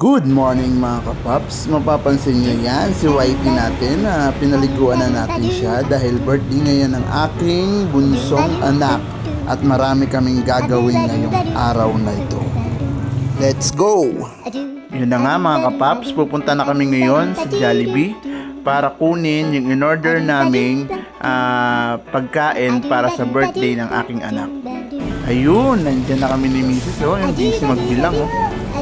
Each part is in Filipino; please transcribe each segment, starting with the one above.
Good morning mga kapaps. Mapapansin nyo yan, si Whitey natin, pinaliguan na natin siya dahil birthday ngayon ng aking bunsong anak. At marami kaming gagawin ngayong araw na ito. Let's go! Yun na nga mga kapaps, pupunta na kami ngayon sa Jollibee para kunin yung in-order naming pagkain para sa birthday ng aking anak. Ayun, nandiyan na kami ni Mrs. Oh, yung busy magbilang oh.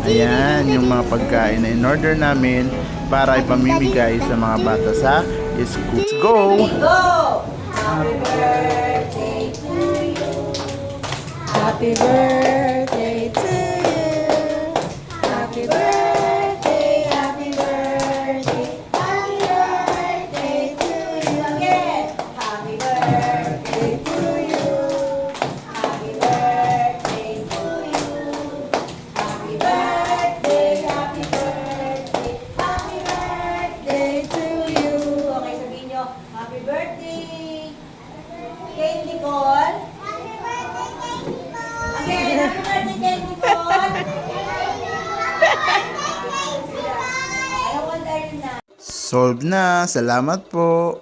Ayan, yung mga pagkain na in-order namin para ipamimigay sa mga bata sa school. Let's go! Happy birthday to you. Happy birthday to you. Happy birthday, happy birthday. Happy birthday to you again. Happy birthday to you. Happy birthday to you. Happy birthday, happy birthday. Happy birthday to you. Okay, sabihin nyo, happy birthday. Kay Nicole. Happy birthday, kay Nicole. Again, happy birthday, kay Nicole. Solve na. Salamat po.